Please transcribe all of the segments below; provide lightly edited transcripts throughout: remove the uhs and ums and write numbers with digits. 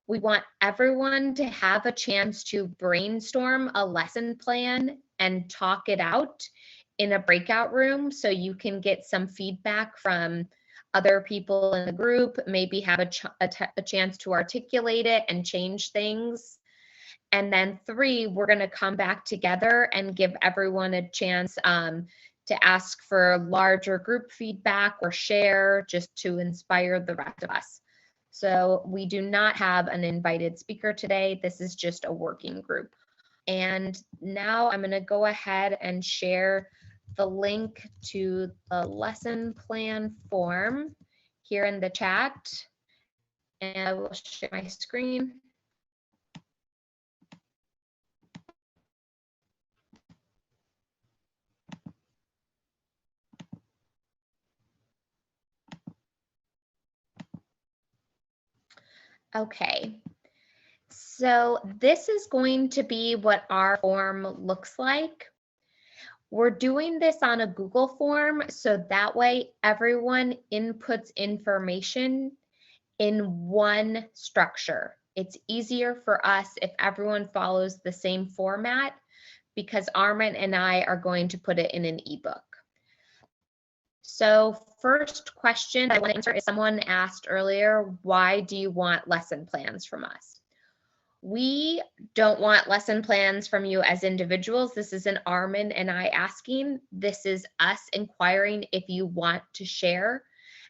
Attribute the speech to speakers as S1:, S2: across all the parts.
S1: We want everyone to have a chance to brainstorm a lesson plan and talk it out in a breakout room so you can get some feedback from other people in the group, maybe have a chance to articulate it and change things. And then 3, we're going to come back together and give everyone a chance to ask for larger group feedback or share just to inspire the rest of us. So we do not have an invited speaker today. This is just a working group. And now I'm going to go ahead and share the link to the lesson plan form here in the chat. And I will share my screen. Okay, so this is going to be what our form looks like. We're doing this on a Google form, so that way everyone inputs information in one structure. It's easier for us if everyone follows the same format because Armin and I are going to put it in an ebook. So first question I want to answer is someone asked earlier, why do you want lesson plans from us? We don't want lesson plans from you as individuals. This isn't Armin and I asking. This is us inquiring if you want to share,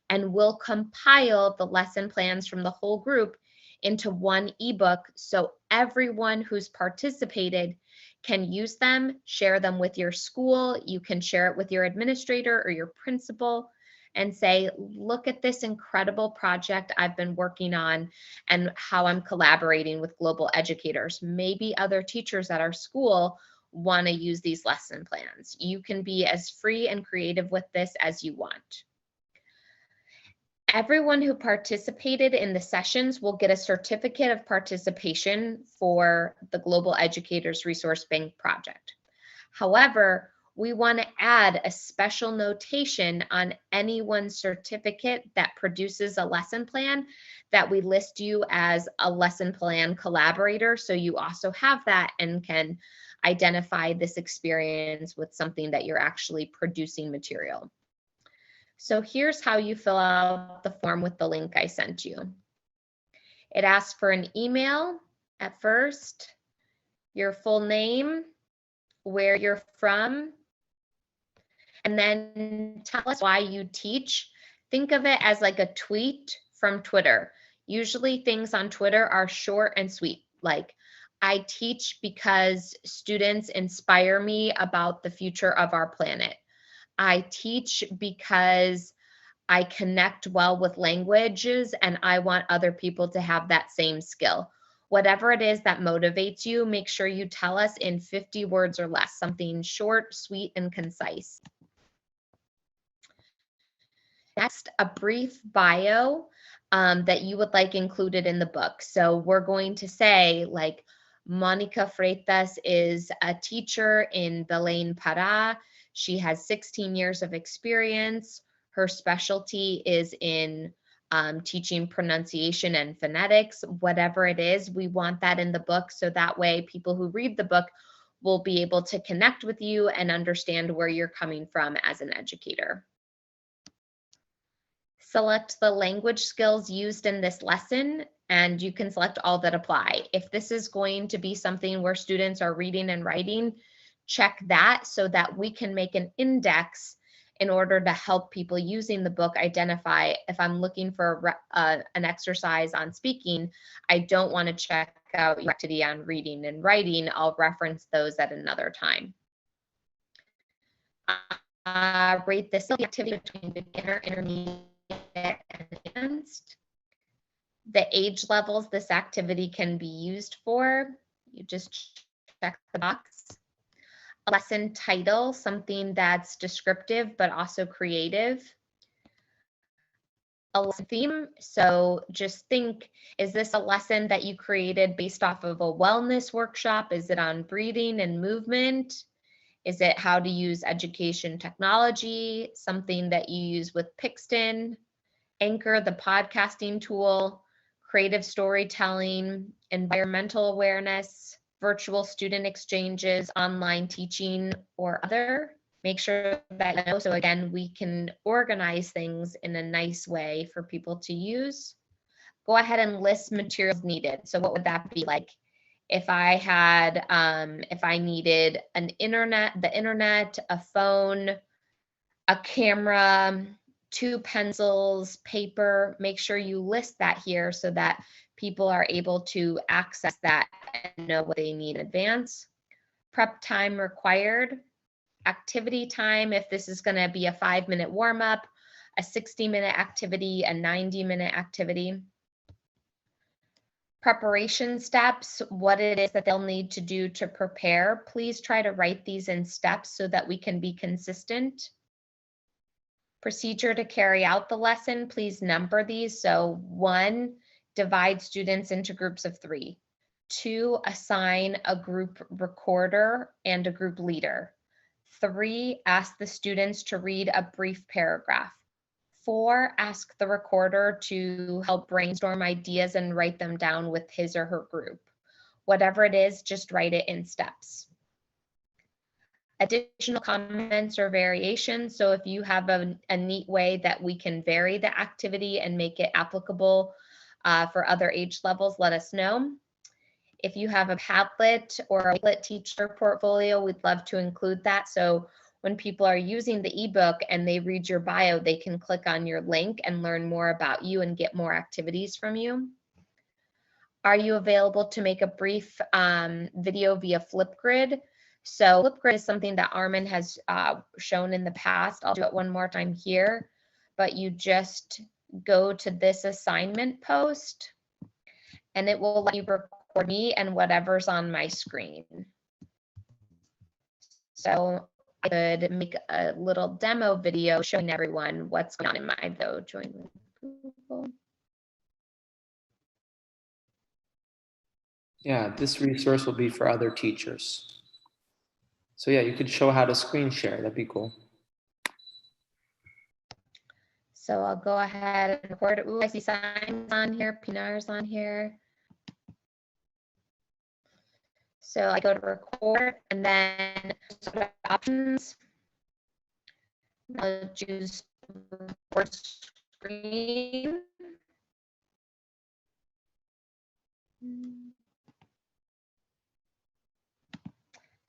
S1: and we'll compile the lesson plans from the whole group into one ebook so everyone who's participated can use them, share them with your school. You can share it with your administrator or your principal and say, look at this incredible project I've been working on and how I'm collaborating with global educators. Maybe other teachers at our school want to use these lesson plans. You can be as free and creative with this as you want. Everyone who participated in the sessions will get a certificate of participation for the Global Educators Resource Bank project. However, we want to add a special notation on anyone's certificate that produces a lesson plan that we list you as a lesson plan collaborator. So you also have that and can identify this experience with something that you're actually producing material. So here's how you fill out the form with the link I sent you. It asks for an email at first, your full name, where you're from, and then tell us why you teach. Think of it as like a tweet from Twitter. Usually things on Twitter are short and sweet, like I teach because students inspire me about the future of our planet. I teach because I connect well with languages and I want other people to have that same skill. Whatever it is that motivates you, make sure you tell us in 50 words or less, something short, sweet, and concise. Next, a brief bio that you would like included in the book. So we're going to say like, Monica Freitas is a teacher in Belém, Pará. She has 16 years of experience. Her specialty is in teaching pronunciation and phonetics. Whatever it is, we want that in the book so that way people who read the book will be able to connect with you and understand where you're coming from as an educator. Select the language skills used in this lesson, and you can select all that apply. If this is going to be something where students are reading and writing, check that so that we can make an index in order to help people using the book identify if I'm looking for an exercise on speaking, I don't want to check out your activity on reading and writing. I'll reference those at another time. Rate the skill activity between beginner, intermediate, and advanced. The age levels this activity can be used for, you just check the box. A lesson title, something that's descriptive but also creative. A lesson theme, so just think, is this a lesson that you created based off of a wellness workshop? Is it on breathing and movement? Is it how to use education technology, something that you use with Pixton, Anchor, the podcasting tool, creative storytelling, environmental awareness, virtual student exchanges, online teaching, or other. Make sure that you know, so again, we can organize things in a nice way for people to use. Go ahead and list materials needed. So what would that be like? If I had, if I needed the internet, a phone, a camera, 2 pencils, paper, make sure you list that here so that people are able to access that and know what they need in advance. Prep time required, activity time, if this is going to be a 5-minute warm up, a 60-minute activity, a 90-minute activity. Preparation steps, what it is that they'll need to do to prepare. Please try to write these in steps so that we can be consistent. Procedure to carry out the lesson, please number these. So 1, divide students into groups of 3. 2, assign a group recorder and a group leader. 3, ask the students to read a brief paragraph. 4, ask the recorder to help brainstorm ideas and write them down with his or her group. Whatever it is, just write it in steps. Additional comments or variations. So if you have a neat way that we can vary the activity and make it applicable for other age levels, let us know. If you have a Padlet or a Padlet teacher portfolio, we'd love to include that. So when people are using the ebook and they read your bio, they can click on your link and learn more about you and get more activities from you. Are you available to make a brief video via Flipgrid? So Flipgrid is something that Armin has shown in the past. I'll do it one more time here, but you just go to this assignment post and it will let you record me and whatever's on my screen. So I could make a little demo video showing everyone what's going on in my video. Join with Google.
S2: Yeah, this resource will be for other teachers. So yeah, you could show how to screen share. That'd be cool.
S1: So I'll go ahead and record it. Ooh, I see Simon's on here, Pinar's on here. So I go to record and then options. I'll choose record screen.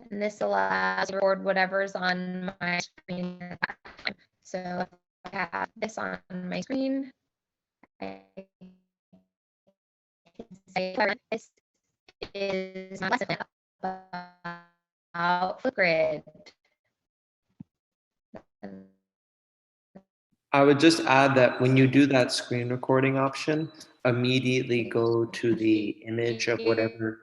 S1: And this allows you to record whatever's on my screen at that time. So if I have this on my screen, I can say this is my lesson about Flipgrid.
S2: I would just add that when you do that screen recording option, immediately go to the image of whatever.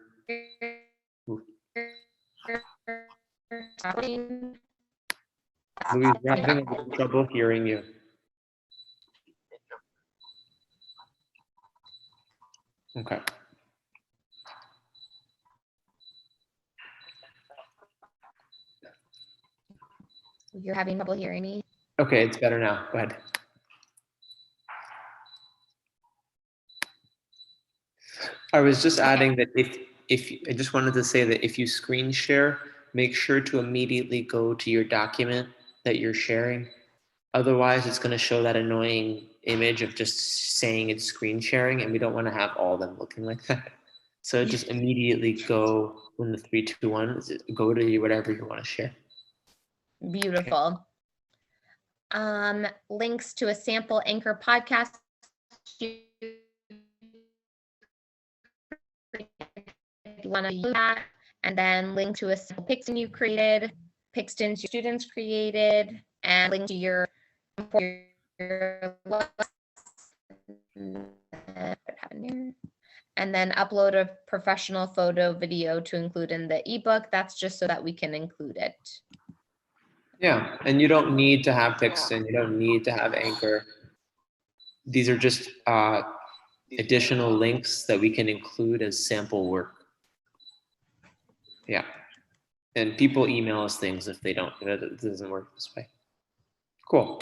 S2: Louise, we're having a little trouble hearing you. Okay.
S1: You're having trouble hearing me?
S2: Okay, it's better now. Go ahead. I was just adding that if I just wanted to say that if you screen share, make sure to immediately go to your document that you're sharing. Otherwise, it's going to show that annoying image of just saying it's screen sharing, and we don't want to have all of them looking like that. So just immediately go when the 3, 2, 1, go to whatever you want to share.
S1: Beautiful. Okay. Links to a sample Anchor podcast. You want to use that, and then link to a sample Pixton you created, Pixton your students created, and link to your and then upload a professional photo video to include in the ebook. That's just so that we can include it.
S2: Yeah, and you don't need to have Pixton, you don't need to have Anchor. These are just additional links that we can include as sample work. Yeah, and people email us things if they don't, it doesn't work this way. Cool.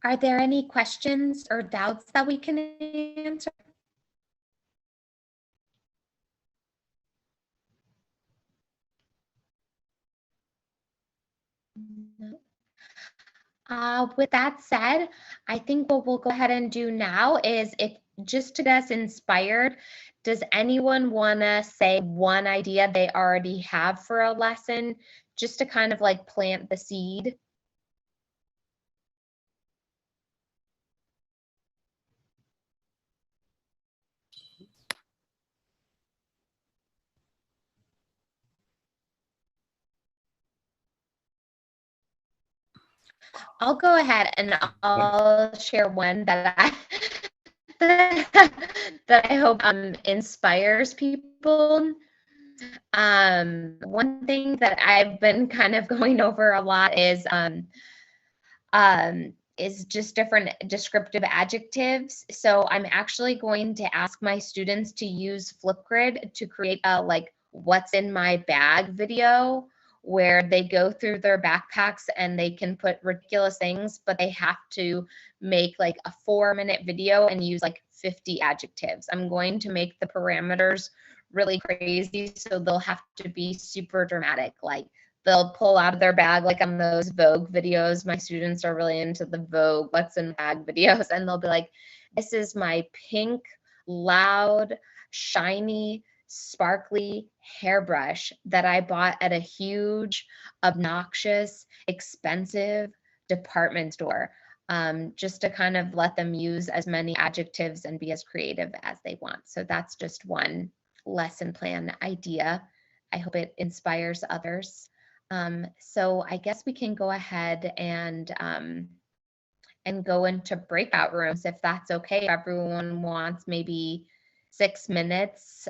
S1: Are there any questions or doubts that we can answer? No. With that said, I think what we'll go ahead and do now is, if just to get us inspired, does anyone want to say one idea they already have for a lesson, just to kind of like plant the seed? I'll go ahead and I'll share one that I that I hope inspires people. One thing that I've been kind of going over a lot is just different descriptive adjectives. So I'm actually going to ask my students to use Flipgrid to create a like what's in my bag video, where they go through their backpacks and they can put ridiculous things, but they have to make like a 4-minute video and use like 50 adjectives. I'm going to make the parameters really crazy, so they'll have to be super dramatic, like they'll pull out of their bag, like on those Vogue videos. My students are really into the Vogue what's in bag videos, and they'll be like, this is my pink, loud, shiny, sparkly hairbrush that I bought at a huge, obnoxious, expensive department store. Just to kind of let them use as many adjectives and be as creative as they want. So that's just one lesson plan idea. I hope it inspires others. So I guess we can go ahead and go into breakout rooms if that's okay. If everyone wants maybe 6 minutes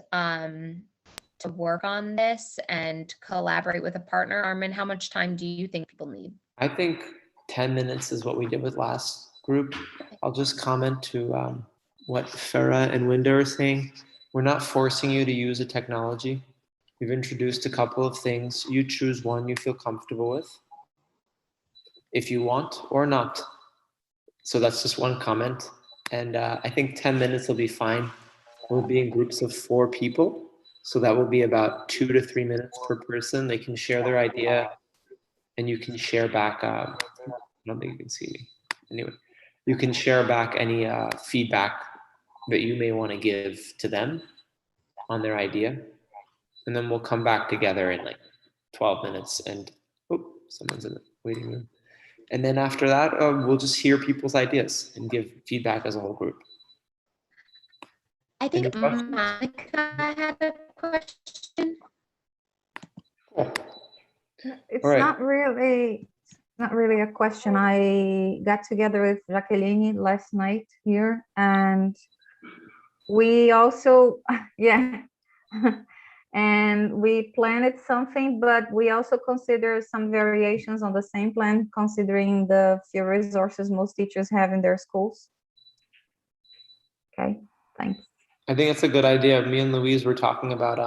S1: to work on this and collaborate with a partner. Armin, how much time do you think people need?
S2: I think 10 minutes is what we did with last group. I'll just comment to what Farah and Winda are saying. We're not forcing you to use a technology. We've introduced a couple of things. You choose one you feel comfortable with, if you want or not. So that's just one comment. And I think 10 minutes will be fine. We'll be in groups of 4 people. So that will be about 2 to 3 minutes per person. They can share their idea and you can share back. I don't think you can see me. Anyway, you can share back any feedback that you may want to give to them on their idea. And then we'll come back together in like 12 minutes and, oh, someone's in the waiting room. And then after that, we'll just hear people's ideas and give feedback as a whole group.
S1: I
S2: Any
S1: think
S2: questions?
S1: Monica had a question.
S2: Cool.
S3: It's
S2: All right.
S3: not really a question. I got together with Jacqueline last night here, and we also, yeah, and we planned something, but we also consider some variations on the same plan, considering the few resources most teachers have in their schools. Okay, thanks.
S2: I think it's a good idea. Me and Louise were talking about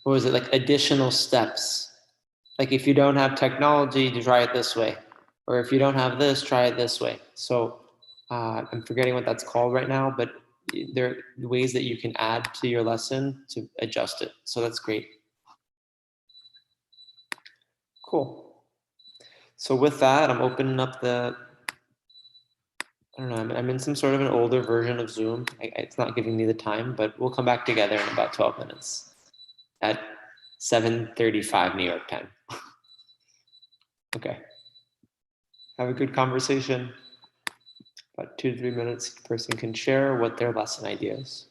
S2: what was it, like additional steps. Like if you don't have technology, you try it this way, or if you don't have this, try it this way. So I'm forgetting what that's called right now, but there are ways that you can add to your lesson to adjust it. So that's great. Cool. So with that, I'm opening up the, I don't know, I'm in some sort of an older version of Zoom. It's not giving me the time, but we'll come back together in about 12 minutes at 7:35 New York time. Okay. Have a good conversation. About 2 to 3 minutes, each person can share what their lesson ideas.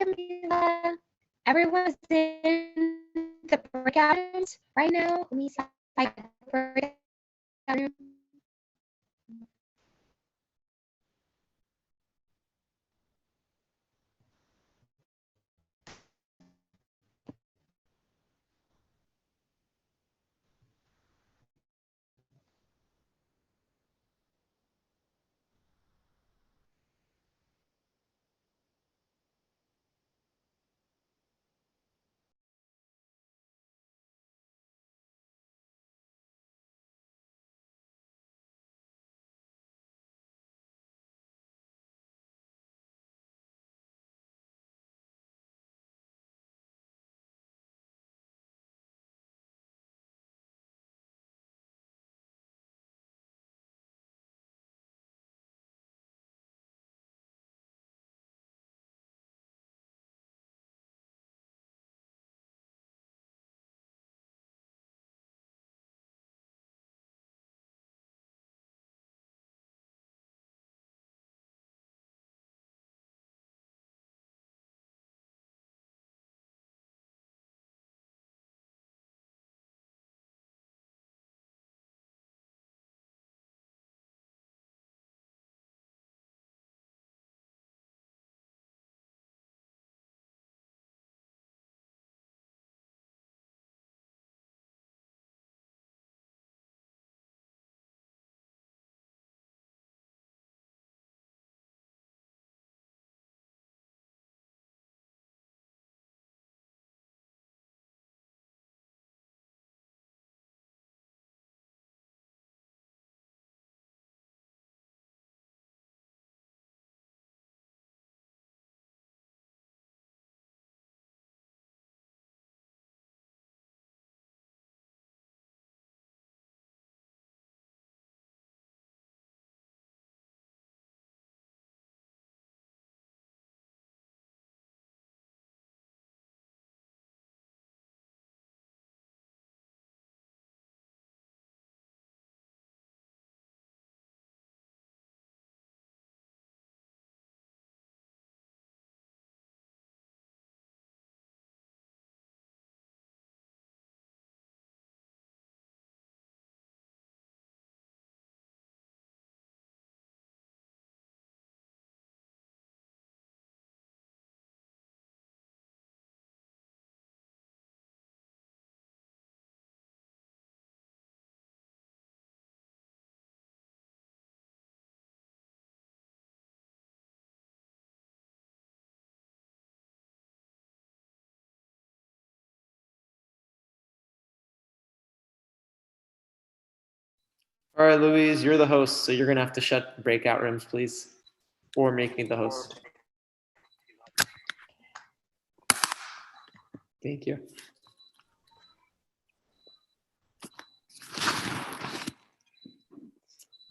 S1: Camila. Everyone's in the breakout rooms right now. Let me see if I can breakout room.
S2: All right, Louise, you're the host, so you're gonna have to shut breakout rooms, please, or make me the host. Thank you.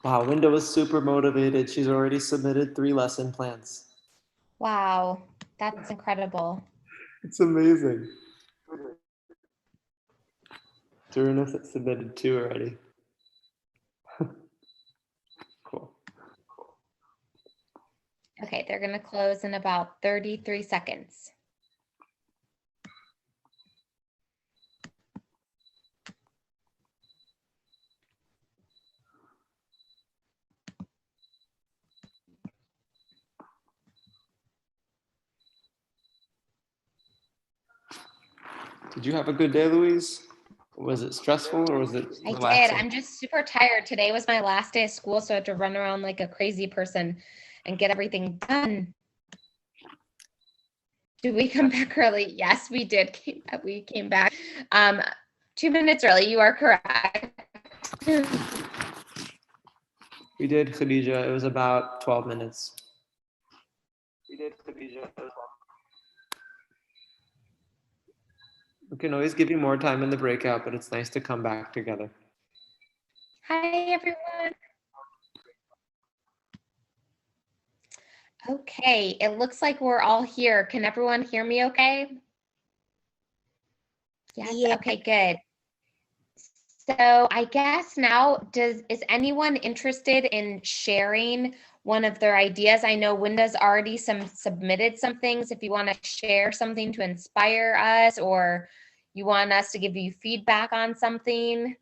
S2: Wow, Linda was super motivated. She's already submitted 3 lesson plans.
S1: Wow, that's incredible.
S2: It's amazing. Turner submitted 2 already. Cool.
S1: Okay, they're going to close in about 33 seconds.
S2: Did you have a good day, Louise? Was it stressful or was it
S1: I
S2: relaxing?
S1: did. I'm just super tired. Today was my last day of school, so I had to run around like a crazy person and get everything done. Did we come back early? Yes, we did. We came back 2 minutes early. You are correct.
S2: We did, Khadija. It was about 12 minutes. We did, Khadija. We can always give you more time in the breakout, but it's nice to come back together.
S1: Hi, everyone. Okay, it looks like we're all here. Can everyone hear me okay? Yes,
S4: Yeah.
S1: okay, good. So I guess now, is anyone interested in sharing one of their ideas. I know Winda's already submitted some things. If you want to share something to inspire us, or you want us to give you feedback on something.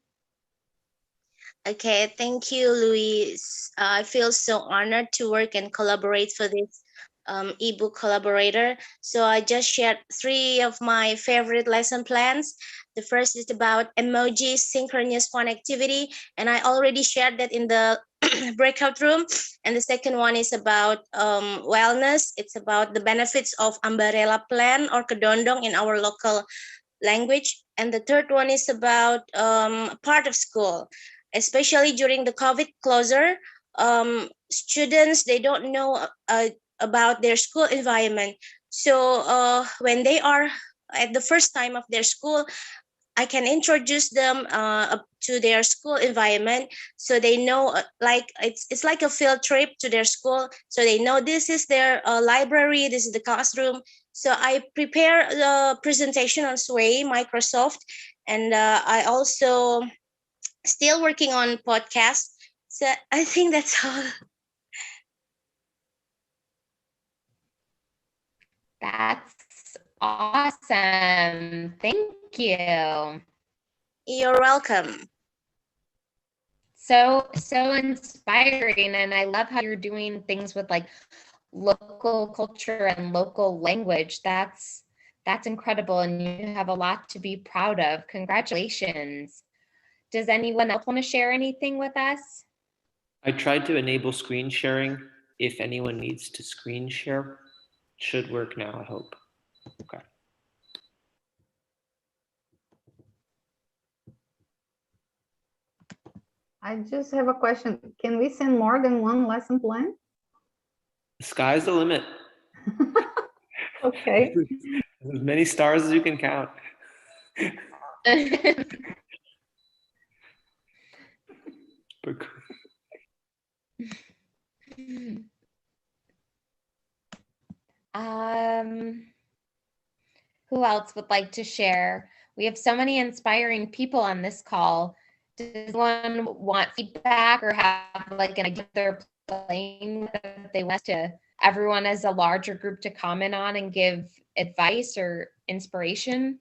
S4: Okay, thank you, Louise. I feel so honored to work and collaborate for this ebook collaborator. So I just shared 3 of my favorite lesson plans. The first is about emoji synchronous fun activity, and I already shared that in the breakout room. And the second one is about wellness. It's about the benefits of umbrella plan or kedondong in our local language. And the third one is about part of school, especially during the COVID closure. Students, they don't know about their school environment. So when they are at the first time of their school, I can introduce them to their school environment, so they know, like it's like a field trip to their school, so they know this is their library, this is the classroom. So I prepare the presentation on Sway, Microsoft, and I also still working on podcasts. So I think that's all.
S1: That's awesome. Thank you.
S4: You're welcome.
S1: So inspiring. And I love how you're doing things with like local culture and local language. That's incredible. And you have a lot to be proud of. Congratulations. Does anyone else want to share anything with us?
S2: I tried to enable screen sharing. If anyone needs to screen share, it should work now, I hope. Okay.
S3: I just have a question. Can we send more than one lesson plan?
S2: The sky's the limit.
S3: Okay.
S2: As many stars as you can count.
S1: Who else would like to share? We have so many inspiring people on this call. Does anyone want feedback or have like an idea they're playing that they want to everyone as a larger group to comment on and give advice or inspiration?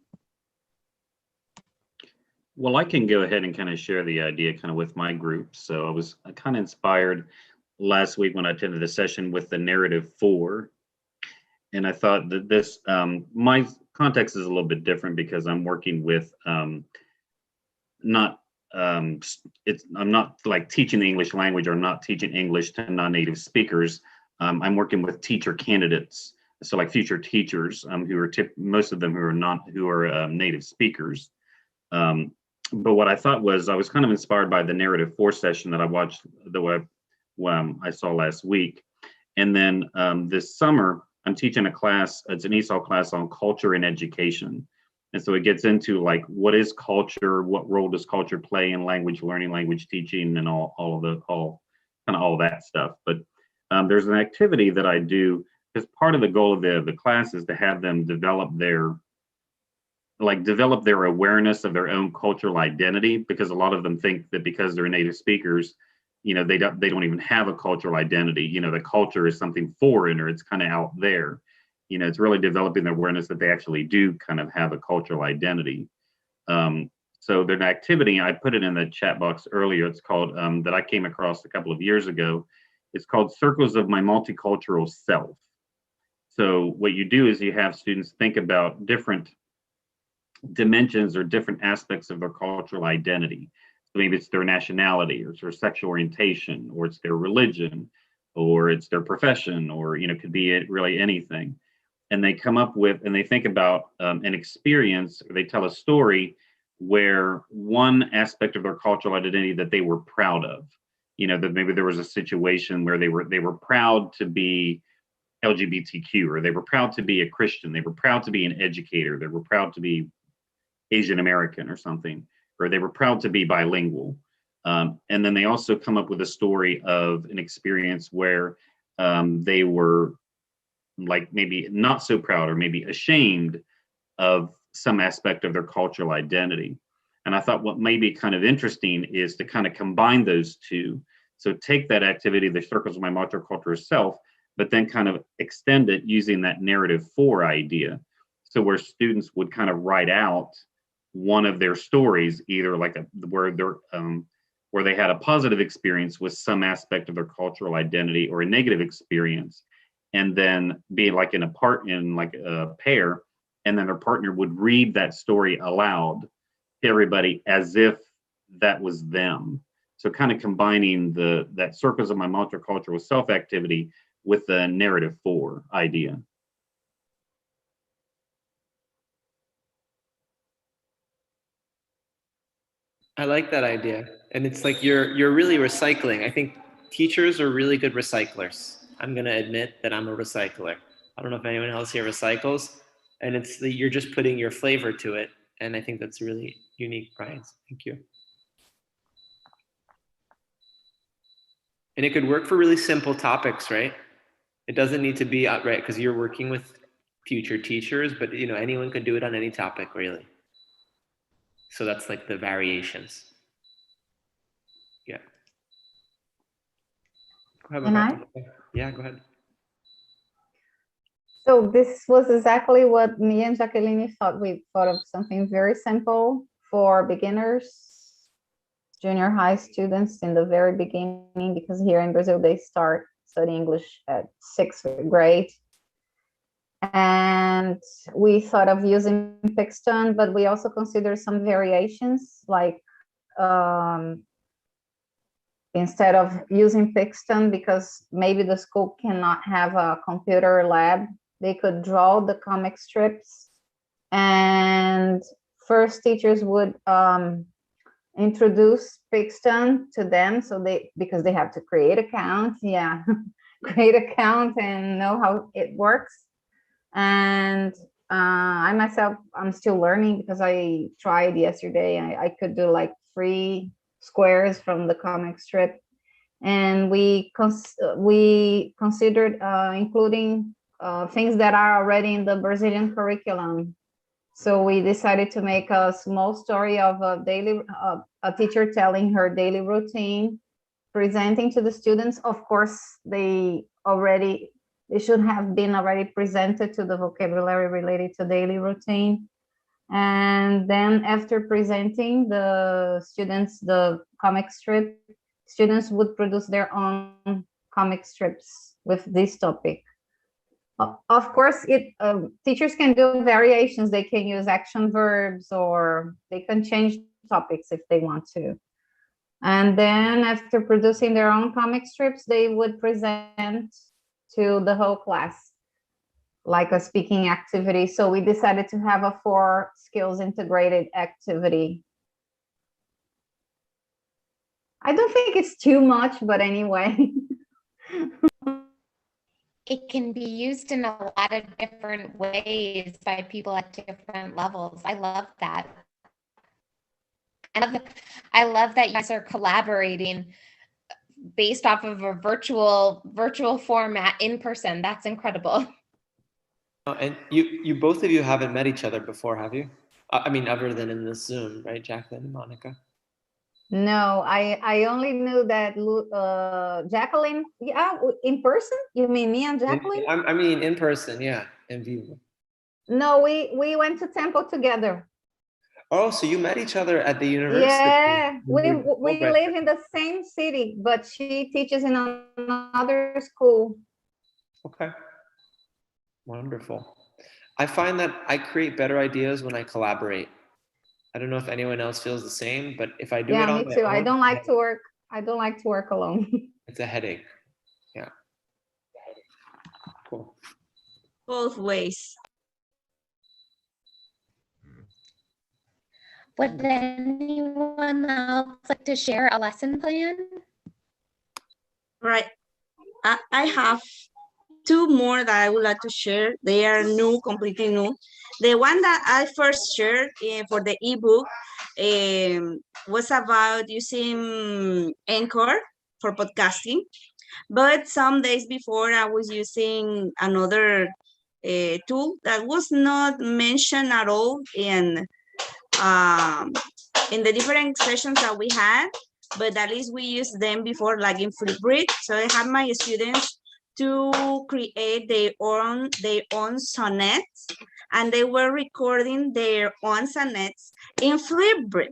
S5: Well, I can go ahead and kind of share the idea kind of with my group. So I was kind of inspired last week when I attended a session with the narrative 4. And I thought that this, my context is a little bit different because I'm working with I'm not like teaching the English language or not teaching English to non-native speakers. I'm working with teacher candidates. So like future teachers who are most of them who are native speakers. But what I thought was I was kind of inspired by the narrative 4 session that I watched I saw last week. And then this summer, I'm teaching a class, it's an ESOL class on culture and education. And so it gets into like, what is culture? What role does culture play in language learning, language teaching, and all that stuff. But there's an activity that I do because part of the goal of the class is to have them develop their awareness of their own cultural identity, because a lot of them think that because they're native speakers, you know, they don't even have a cultural identity. You know, the culture is something foreign or it's kind of out there. You know, it's really developing the awareness that they actually do kind of have a cultural identity. So there's an activity, I put it in the chat box earlier, it's called, that I came across a couple of years ago. It's called Circles of My Multicultural Self. So what you do is you have students think about different dimensions or different aspects of their cultural identity. So maybe it's their nationality, or it's their sexual orientation, or it's their religion, or it's their profession, or, you know, could be really anything. And they come up with, and they think about an experience, or they tell a story where one aspect of their cultural identity that they were proud of, you know, that maybe there was a situation where they were proud to be LGBTQ, or they were proud to be a Christian, they were proud to be an educator, they were proud to be Asian American or something, or they were proud to be bilingual. And then they also come up with a story of an experience where they were like maybe not so proud or maybe ashamed of some aspect of their cultural identity. And I thought what may be kind of interesting is to kind of combine those two. So take that activity, the circles of my multicultural self, but then kind of extend it using that narrative 4 idea. So where students would kind of write out one of their stories, either like where they had a positive experience with some aspect of their cultural identity or a negative experience, and then be like in a pair, and then their partner would read that story aloud to everybody as if that was them. So kind of combining that circles of my multicultural self activity with the narrative 4 idea.
S2: I like that idea. And it's like you're really recycling. I think teachers are really good recyclers. I'm going to admit that I'm a recycler. I don't know if anyone else here recycles. And you're just putting your flavor to it. And I think that's really unique, Brian. Thank you. And it could work for really simple topics, right? It doesn't need to be right, because you're working with future teachers, but anyone could do it on any topic, really. So that's like the variations. Yeah. Go ahead. Yeah, go ahead.
S3: So this was exactly what me and Jacqueline thought. We thought of something very simple for beginners, junior high students in the very beginning, because here in Brazil, they start studying English at 6th grade. And we thought of using Pixton, but we also considered some variations, like instead of using Pixton, because maybe the school cannot have a computer lab, they could draw the comic strips, and first teachers would introduce Pixton to them, because they have to create account, create account and know how it works. And I myself, I'm still learning, because I tried yesterday. I could do like 3 squares from the comic strip, and we considered including things that are already in the Brazilian curriculum. So we decided to make a small story of a teacher telling her daily routine, presenting to the students. Of course, they should have been already presented to the vocabulary related to daily routine. And then after presenting the students the comic strip, students would produce their own comic strips with this topic. Of course, teachers can do variations. They can use action verbs, or they can change topics if they want to. And then after producing their own comic strips, they would present to the whole class, like a speaking activity. So we decided to have a 4 skills integrated activity. I don't think it's too much, but anyway.
S1: It can be used in a lot of different ways by people at different levels. I love that. I love that you guys are collaborating based off of a virtual format in person. That's incredible.
S2: And you both of you haven't met each other before, have you? I mean, other than in the Zoom, right, Jacqueline and Monica?
S3: No, I only knew that Jacqueline, in person? You mean me and Jacqueline?
S2: I mean, in person, yeah, in vivo.
S3: No, we went to Temple together.
S2: Oh, so you met each other at the university?
S3: Yeah, we live in the same city, but she teaches in another school.
S2: Okay. Wonderful. I find that I create better ideas when I collaborate. I don't know if anyone else feels the same, but if I do it on
S3: me
S2: my
S3: too.
S2: own,
S3: I don't like to work alone.
S2: It's a headache. Yeah. Cool.
S6: Both ways.
S1: Would anyone else like to share a lesson plan?
S6: Right. I have 2 more that I would like to share. They are new, completely new. The one that I first shared for the ebook was about using Anchor for podcasting. But some days before, I was using another tool that was not mentioned at all in the different sessions that we had. but at least we used them before, like in Flipgrid. So I have my students to create their own sonnets, and they were recording their own sonnets in Flipgrid.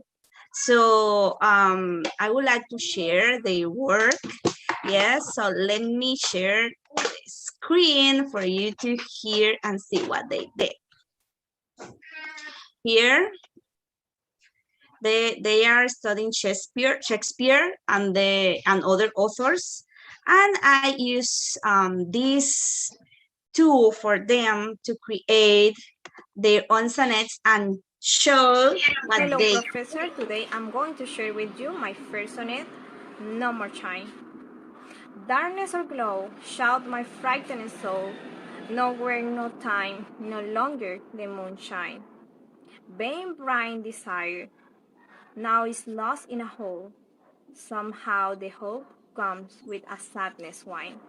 S6: So I would like to share their work. Yes, so let me share the screen for you to hear and see what they did. Here, they are studying Shakespeare and other authors, and I use this tool for them to create their own sonnets and show what
S7: Hello,
S6: they.
S7: Professor. Today I'm going to share with you my first sonnet, No More Shine. Darkness or glow, shout my frightened soul. Nowhere, no time, no longer the moonshine. Vain blind desire, now is lost in a hole. Somehow the hope comes with a sadness wine.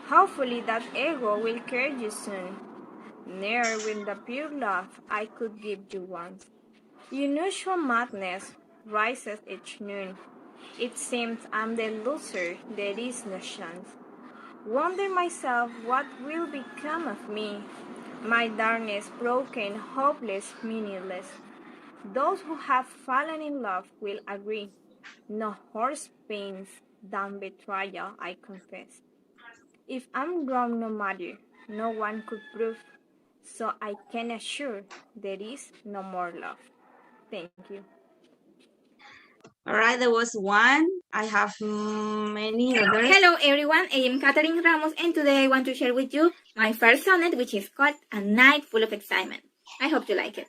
S7: Hopefully that ego will carry you soon. Ne'er will the pure love I could give you once. Unusual madness rises each noon. It seems I'm the loser, there is no chance. Wonder myself what will become of me. My darkness broken, hopeless, meaningless. Those who have fallen in love will agree. No horse pains than betrayal, I confess. If I'm wrong, no matter, no one could prove. So I can assure there is no more love. Thank you.
S6: All right, there was one. I have many others.
S8: Hello everyone, I am Catherine Ramos and today I want to share with you my first sonnet, which is called A Night Full of Excitement. I hope you like it.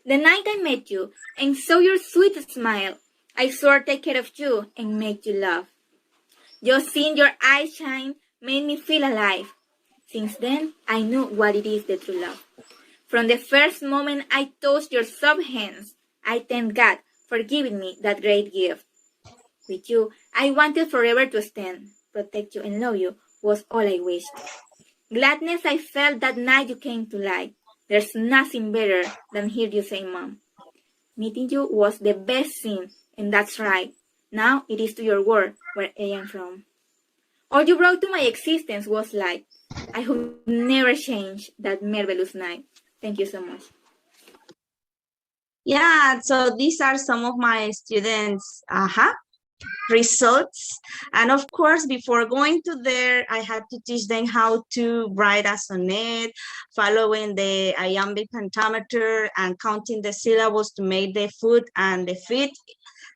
S8: The night I met you and saw your sweet smile, I swore to take care of you and make you laugh. Just seeing your eyes shine made me feel alive. Since then, I knew what it is, the true love. From the first moment I touched your soft hands, I thank God for giving me that great gift. With you, I wanted forever to stand, protect you and love you was all I wished. Gladness I felt that night you came to light. There's nothing better than hear you say, Mom. Meeting you was the best thing, and that's right. Now it is to your world where I am from. All you brought to my existence was light. I hope never change that marvelous night. Thank you so much.
S6: Yeah, so these are some of my students' results. And of course, before going to there, I had to teach them how to write a sonnet, following the iambic pentameter and counting the syllables to make the foot and the feet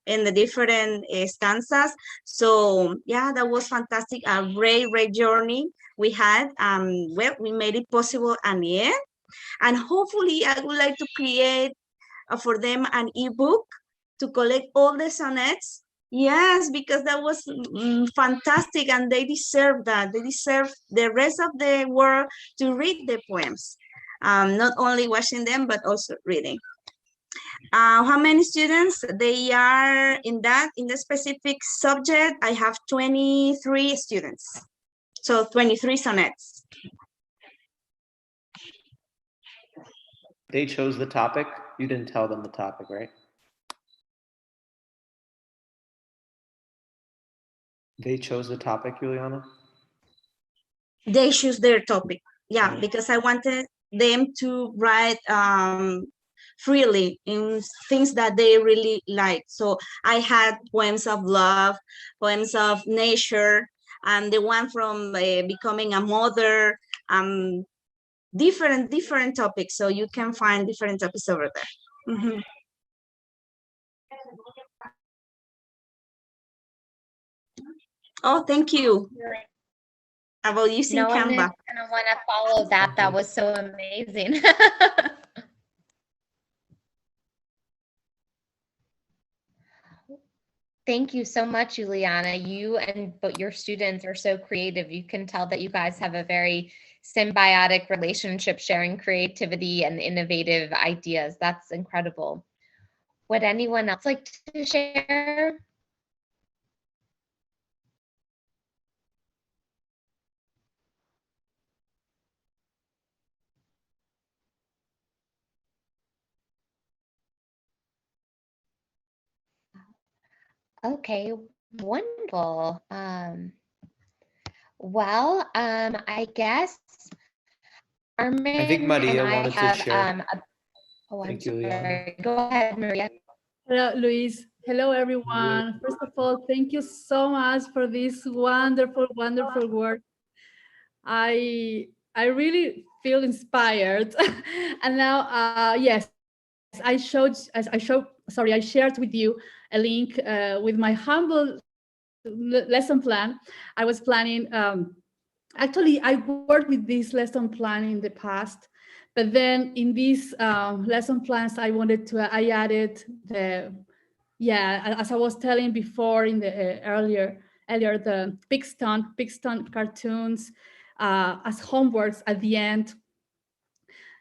S6: in the different stanzas. So yeah, that was fantastic. A great journey we had. Well, we made it possible at the end. And hopefully I would like to create for them an ebook to collect all the sonnets. Yes, because that was fantastic, and they deserve that. They deserve the rest of the world to read the poems, not only watching them, but also reading. How many students they are in the specific subject? I have 23 students, so 23 sonnets.
S2: They chose the topic. You didn't tell them the topic, right? They chose the topic, Juliana?
S6: They choose their topic. Yeah, because I wanted them to write freely in things that they really like. So I had poems of love, poems of nature, and the one from becoming a mother, different topics. So you can find different topics over there. Mm-hmm. Oh, thank you. About using
S1: No one is
S6: Canva.
S1: gonna want to follow that. That was so amazing. Thank you so much, Juliana. You and but your students are so creative. You can tell that you guys have a very symbiotic relationship, sharing creativity and innovative ideas. That's incredible. Would anyone else like to share? Okay, wonderful. I guess Armin
S2: I think
S1: and
S2: Maria
S1: I
S2: wanted to
S1: have
S2: share.
S1: oh, I'm
S2: Thank you, Liana.
S1: sorry. Go ahead, Maria.
S9: Hello, Luis. Hello, everyone. First of all, thank you so much for this wonderful, wonderful work. I really feel inspired. And now, yes, I shared with you a link with my humble lesson plan. I was planning. Actually, I worked with this lesson plan in the past, but then in these lesson plans, I added as I was telling before in the earlier, the Pixton cartoons as homeworks at the end.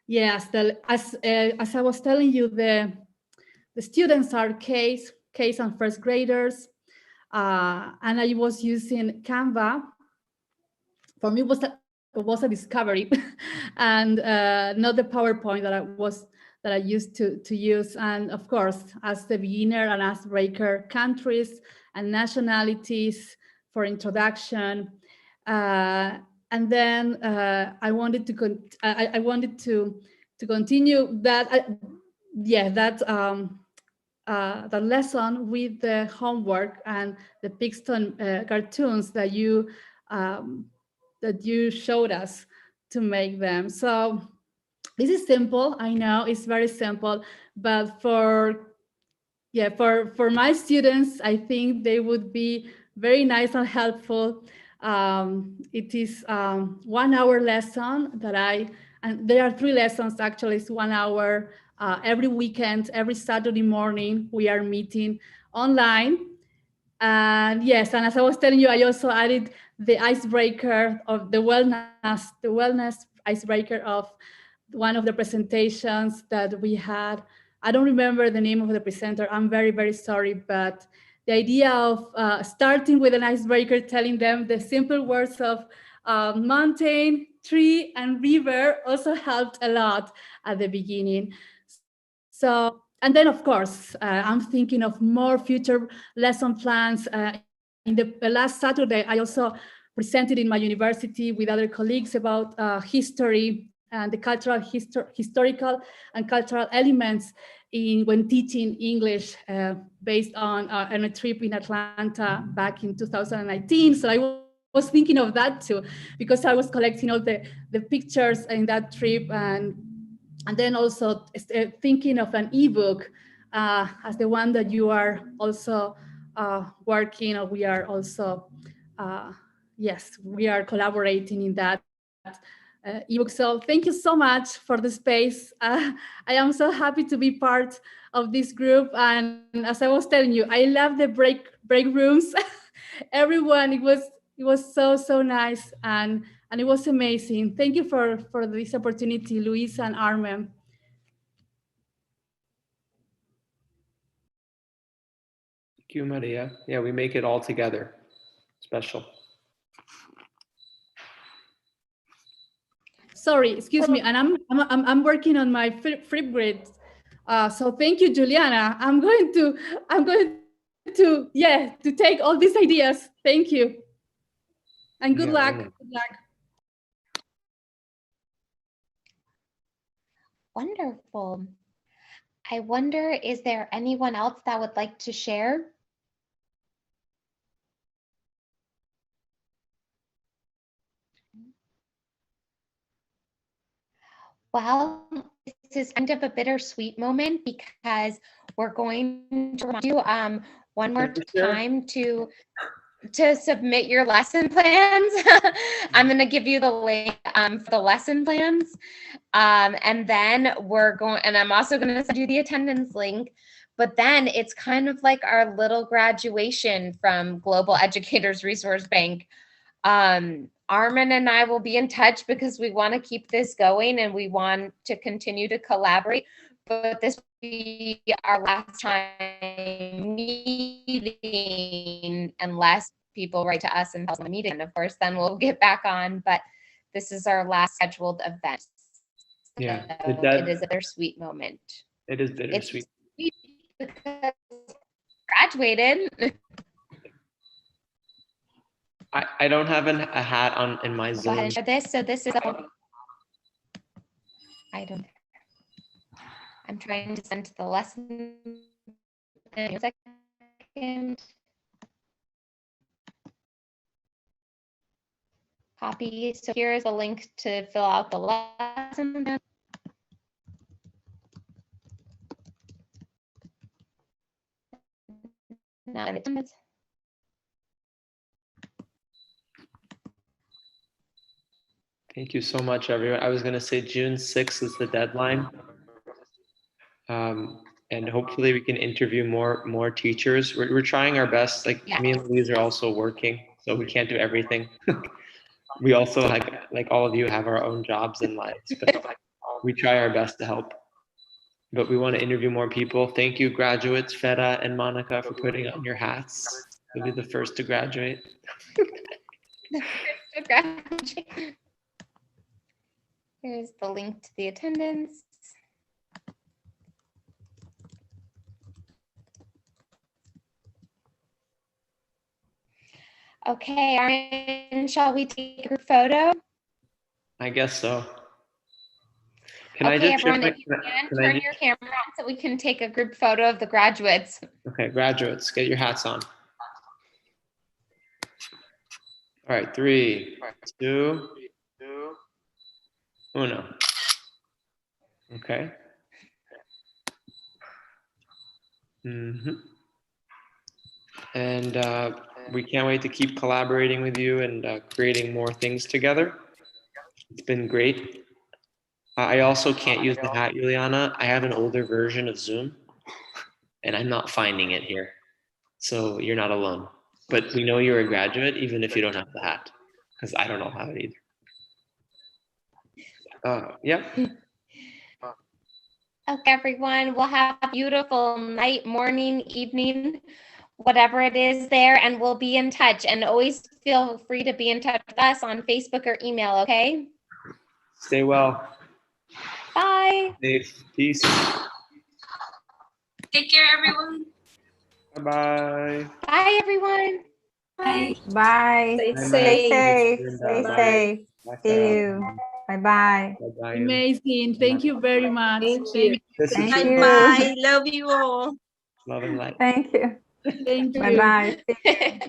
S9: Yes, as I was telling you, the students are Ks and first graders, and I was using Canva. For me, it was a discovery, and not the PowerPoint that I used to use. And of course, as the beginner and icebreaker, countries and nationalities for introduction. And then I wanted to continue that. That lesson with the homework and the Pixton cartoons that you showed us to make them. So this is simple. I know it's very simple, but for my students, I think they would be very nice and helpful. It is 1 hour lesson and there are 3 lessons actually. It's 1 hour every weekend, every Saturday morning. We are meeting online. And yes, and as I was telling you, I also added the icebreaker of the wellness icebreaker of one of the presentations that we had. I don't remember the name of the presenter. I'm very, very sorry, but the idea of starting with an icebreaker, telling them the simple words of mountain, tree, and river also helped a lot at the beginning. So, and then of course, I'm thinking of more future lesson plans. In the last Saturday, I also presented in my university with other colleagues about history and the historical and cultural elements when teaching English based on a trip in Atlanta back in 2019. So I was thinking of that too, because I was collecting all the pictures in that trip, and then also thinking of an ebook as the one that you are also working, or we are also, yes, we are collaborating in that ebook. So thank you so much for the space. I am so happy to be part of this group. And as I was telling you, I love the break rooms. Everyone, it was so nice, and it was amazing. Thank you for this opportunity, Luis and Armin.
S2: Thank you, Maria. Yeah, we make it all together. Special.
S9: Sorry, excuse me, and I'm working on my Flipgrid. So thank you, Juliana. I'm going to take all these ideas. Thank you, and good luck. Good luck.
S1: Wonderful. I wonder, is there anyone else that would like to share? Well, this is kind of a bittersweet moment because we're going to do one more time to submit your lesson plans. I'm going to give you the link for the lesson plans. And then I'm also going to send you the attendance link. But then it's kind of like our little graduation from Global Educators Resource Bank. Armin and I will be in touch because we want to keep this going and we want to continue to collaborate. But this will be our last time meeting unless people write to us and tell us the meeting. And of course, then we'll get back on. But this is our last scheduled event.
S2: Yeah,
S1: so it is a bittersweet moment.
S2: It is bittersweet.
S1: It's sweet because graduated.
S2: I don't have a hat on in my
S1: Go ahead
S2: Zoom.
S1: and share this. So this is, I'm trying to send to the lesson. In a second. Copy. So here's a link to fill out the lesson. Now,
S2: Thank you so much, everyone. I was going to say June 6th is the deadline. And hopefully we can interview more teachers. We're trying our best. Like
S1: Yeah.
S2: me and Louise are also working, so we can't do everything. We also, like all of you, have our own jobs and lives, but we try our best to help. But we want to interview more people. Thank you, graduates, Feta and Monica, for putting on your hats. You'll be the first to graduate.
S1: Here's the link to the attendance. Okay, Aaron, shall we take a group photo?
S2: I guess so. Can
S1: Okay,
S2: I just
S1: everyone,
S2: shift
S1: if you
S2: my-
S1: can,
S2: can I
S1: turn
S2: just-
S1: your camera on so we can take a group photo of the graduates.
S2: Okay, graduates, get your hats on. All right, 3, 2, 1. Okay. And we can't wait to keep collaborating with you and creating more things together. It's been great. I also can't use the hat, Juliana. I have an older version of Zoom, and I'm not finding it here. So you're not alone. But we know you're a graduate, even if you don't have the hat, because I don't know how it either. Yeah.
S1: Okay, everyone, we'll have a beautiful night, morning, evening, whatever it is there, and we'll be in touch. And always feel free to be in touch with us on Facebook or email, okay?
S2: Stay well.
S1: Bye.
S2: Safe. Peace.
S10: Take care, everyone.
S2: Bye-bye.
S1: Bye, everyone.
S10: Bye.
S3: Bye.
S6: Stay
S3: Stay
S6: safe.
S3: safe. Stay
S2: Bye.
S3: safe.
S2: Bye,
S3: See
S2: Farah.
S3: you. Bye-bye.
S2: Bye-bye.
S9: Amazing. Thank you very much.
S6: Thank you.
S2: This is
S3: Thank
S2: June.
S3: you.
S6: Bye. Love you all.
S2: Love and light.
S3: Thank you.
S9: Thank you.
S3: Bye-bye.